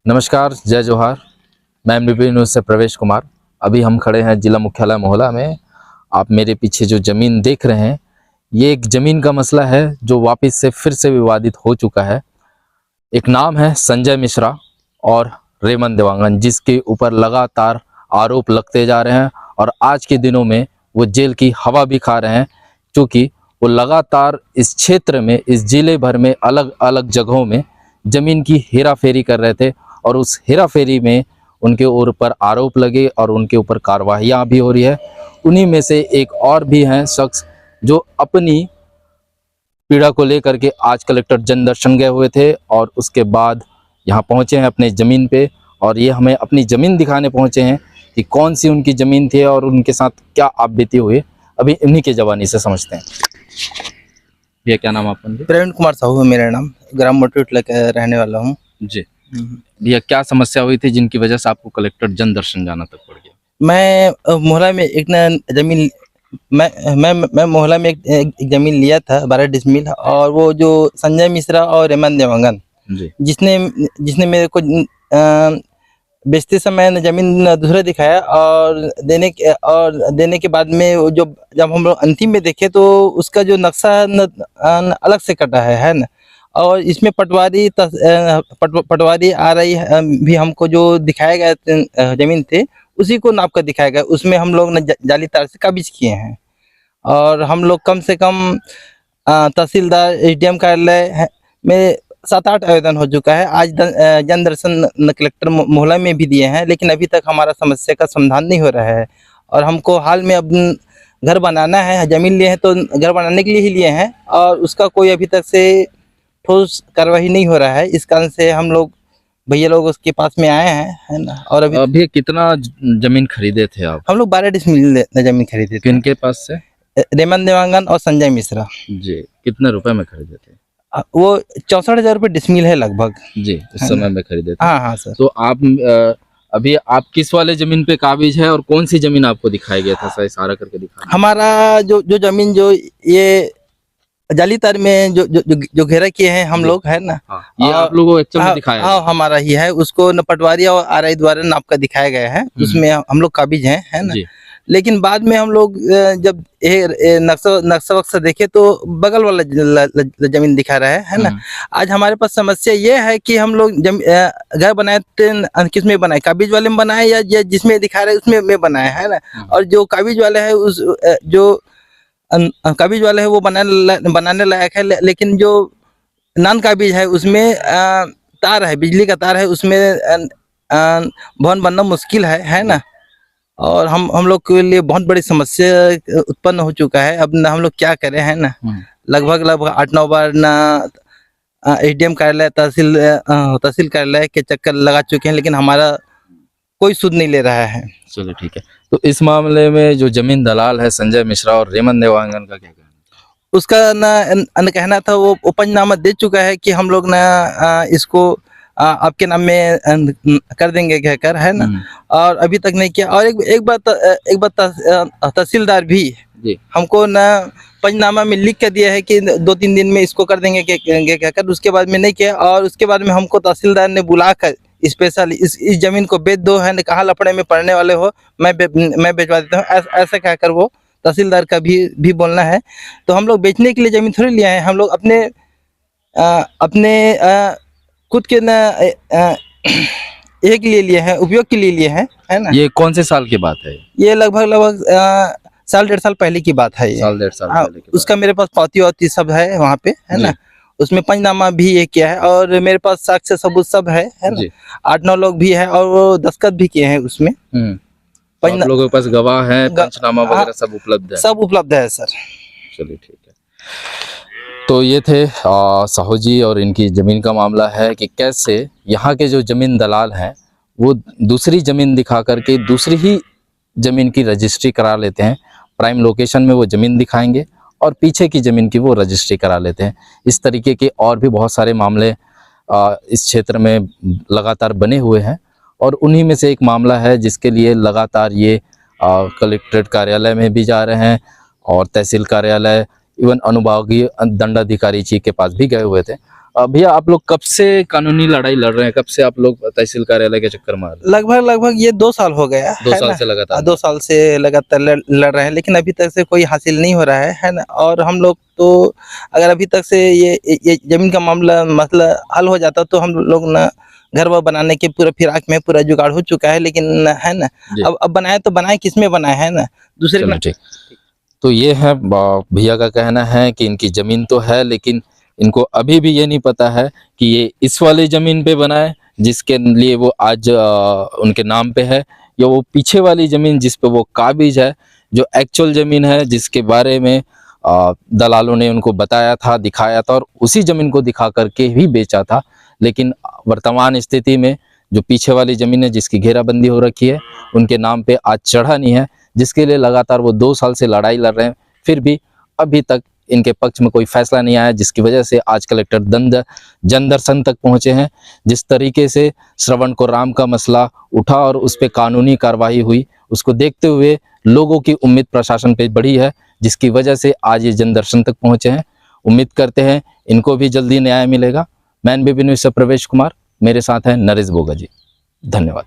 नमस्कार, जय जोहार। मैं एमबीपी न्यूज़ से प्रवेश कुमार। अभी हम खड़े हैं जिला मुख्यालय मोहला में। आप मेरे पीछे जो ज़मीन देख रहे हैं, ये एक ज़मीन का मसला है जो वापस से फिर से विवादित हो चुका है। एक नाम है संजय मिश्रा और रेमन देवांगन, जिसके ऊपर लगातार आरोप लगते जा रहे हैं और आज के दिनों में वो जेल की हवा भी खा रहे हैं, क्योंकि वो लगातार इस क्षेत्र में, इस जिले भर में अलग अलग जगहों में ज़मीन की हेराफेरी कर रहे थे और उस हेराफेरी में उनके ऊपर आरोप लगे और उनके ऊपर कार्रवाइयाँ भी हो रही है। उन्हीं में से एक और भी हैं शख्स जो अपनी पीड़ा को लेकर के आज कलेक्टर जन दर्शन गए हुए थे और उसके बाद यहाँ पहुँचे हैं अपने ज़मीन पे, और ये हमें अपनी ज़मीन दिखाने पहुँचे हैं कि कौन सी उनकी ज़मीन थी और उनके साथ क्या आप बीती हुई। अभी इन्हीं की जवानी से समझते हैं। ये क्या नाम आपका? प्रवीण कुमार साहू है मेरा नाम। ग्राम मोटूटला का रहने वाला हूँ जी। भैया, क्या समस्या हुई थी जिनकी वजह से आपको कलेक्टर जन दर्शन जाना तक पड़ गया? मैं मोहला में एक ना जमीन मैं मोहला में एक जमीन लिया था 12 डिसमिल, और वो जो संजय मिश्रा और रेमन देवांगन जी। जिसने मेरे को बेचते समय जमीन दूसरा दिखाया, और देने के बाद में वो जो जब हम लोग अंतिम में देखे तो उसका जो नक्शा अलग से कटा है ना। और इसमें पटवारी आ रही भी हमको जो दिखाया गया जमीन थे उसी को नाप कर दिखाया गया। उसमें हम लोग ने जाली तार से काबिज किए हैं, और हम लोग कम से कम तहसीलदार एसडीएम कार्यालय में 7-8 आवेदन हो चुका है। आज जन दर्शन कलेक्टर मोहल्ला में भी दिए हैं, लेकिन अभी तक हमारा समस्या का समाधान नहीं हो रहा है। और हमको हाल में अब घर बनाना है। ज़मीन लिए हैं तो घर बनाने के लिए ही लिए हैं, और उसका कोई अभी तक से ठोस कार्रवाई नहीं हो रहा है। इस कारण से हम लोग भैया लोग उसके पास में आए हैं, है ना। और अभी कितना जमीन खरीदे थे आप? हम लोग 12 डिसमिल जमीन खरीदे थे। किनके पास से? रेमन देवांगन और संजय मिश्रा। जी। कितने रुपए में खरीदे थे? वो 64,000 रुपये डिसमिल है लगभग। जी, उस समय में खरीदे थे। हाँ हाँ सर। तो आप अभी आप किस वाले जमीन पे काबिज है और कौन सी जमीन आपको दिखाया गया था? सर इशारा करके दिखा। हमारा जो जमीन जो ये जाली तार में जो घेरा किए हैं हम लोग, है ना। हाँ, ये आप लोगों को एक्चुअल में दिखाया? हाँ, हमारा ही है। उसको न पटवारी और आरआई द्वारा नाप कर दिखाया गया है। उसमें हम लोग काबिज हैं, है ना। लेकिन बाद में हम लोग जब नक्शा वक्शा देखे तो बगल वाला जमीन दिखा रहा है ना। आज हमारे पास समस्या ये है कि हम लोग घर बनाए किस में बनाए, काबिज वाले में बनाए या जिसमें दिखा रहे उसमें में बनाए, है ना। और जो काबिज वाला है उस जो काबिज वाला है वो बनाने लायक है, लेकिन जो नॉन काबिज है उसमें तार है, बिजली का तार है, उसमें भवन बनना मुश्किल है ना। और हम लोग के लिए बहुत बड़ी समस्या उत्पन्न हो चुका है। अब हम लोग क्या करें, है ना। लगभग 8-9 बार ना एसडीएम कार्यालय, तहसील कार्यालय के चक्कर लगा चुके हैं, लेकिन हमारा कोई सुध नहीं ले रहा है। चलो ठीक है। तो इस मामले में जो जमीन दलाल है संजय मिश्रा और रेमन देवांगन का क्या कहना? उसका ना कहना था वो पंचनामा दे चुका है कि हम लोग ना इसको आपके नाम में कर देंगे कहकर, है ना। और अभी तक नहीं किया। और एक बात तहसीलदार भी हमको ना पंचनामा में लिख कर दिया है कि 2-3 दिन में इसको कर देंगे कहकर, उसके बाद में नहीं किया। और उसके बाद में हमको तहसीलदार ने बुलाकर स्पेशल इस जमीन को बेच दो, है ना, कहाँ लफड़े में पड़ने वाले हो, मैं बेचवा देता हूँ, ऐसा कहकर वो तहसीलदार का भी बोलना है। तो हम लोग बेचने के लिए जमीन थोड़ी लिए हैं। हम लोग अपने खुद के ना एक लिए हैं, उपयोग के लिए हैं, है ना। ये कौन से साल की बात है? ये लगभग 1.5 साल पहले की बात है। 1.5 साल पहले की बात। उसका मेरे पास पावती सब है वहाँ पे, है ना। उसमें पंचनामा भी ये किया है, और मेरे पास साक्ष्य सबूत सब है ना। 8-9 लोग भी है, और वो दस्तखत भी किए हैं उसमें। आप लोगों के पास गवाह है, पंचनामा वगैरह सब उपलब्ध है? सब उपलब्ध है सर। चलिए ठीक है। तो ये थे साहू जी, और इनकी ज़मीन का मामला है कि कैसे यहाँ के जो ज़मीन दलाल हैं वो दूसरी ज़मीन दिखा करके दूसरी ही ज़मीन की रजिस्ट्री करा लेते हैं। प्राइम लोकेशन में वो ज़मीन दिखाएंगे और पीछे की ज़मीन की वो रजिस्ट्री करा लेते हैं। इस तरीके के और भी बहुत सारे मामले इस क्षेत्र में लगातार बने हुए हैं, और उन्हीं में से एक मामला है जिसके लिए लगातार ये कलेक्ट्रेट कार्यालय में भी जा रहे हैं और तहसील कार्यालय, इवन अनुभागीय दंडाधिकारी जी के पास भी गए हुए थे। भैया आप लोग कब से कानूनी लड़ाई लड़ रहे हैं, कब से आप लोग तहसील कार्यालय के चक्कर मार रहे लगभग ये 2 साल हो गया हैं? 2 है साल ना। से लगातार 2 साल से लगातार लड़ रहे हैं, लेकिन अभी तक से कोई हासिल नहीं हो रहा है ना। और हम लोग तो अगर अभी तक से ये जमीन का मसला हल हो जाता तो हम लोग ना घर वर बनाने के पूरा फिराक में पूरा जुगाड़ हो चुका है, लेकिन है ना जी। अब बनाए तो बनाए किसमें बनाए है ना, दूसरे चलो में। ठीक। तो ये है भैया का कहना है कि इनकी जमीन तो है, लेकिन इनको अभी भी ये नहीं पता है कि ये इस वाली जमीन पे बनाए जिसके लिए वो आज उनके नाम पे है, या वो पीछे वाली जमीन जिस पे वो काबिज है, जो एक्चुअल जमीन है जिसके बारे में दलालों ने उनको बताया था, दिखाया था और उसी जमीन को दिखा करके ही बेचा था। लेकिन वर्तमान स्थिति में जो पीछे वाली जमीन है जिसकी घेराबंदी हो रखी है, उनके नाम पे आज चढ़ा नहीं है, जिसके लिए लगातार वो 2 साल से लड़ाई लड़ रहे हैं। फिर भी अभी तक इनके पक्ष में कोई फैसला नहीं आया, जिसकी वजह से आज कलेक्टर जन दर्शन तक पहुंचे हैं। जिस तरीके से श्रवण को राम का मसला उठा और उस पर कानूनी कार्रवाई हुई, उसको देखते हुए लोगों की उम्मीद प्रशासन पे बढ़ी है, जिसकी वजह से आज ये जन दर्शन तक पहुंचे हैं। उम्मीद करते हैं इनको भी जल्दी न्याय मिलेगा। मैं एनबीपी न्यूज़ से प्रवेश कुमार, मेरे साथ हैं नरेश बोगा जी। धन्यवाद।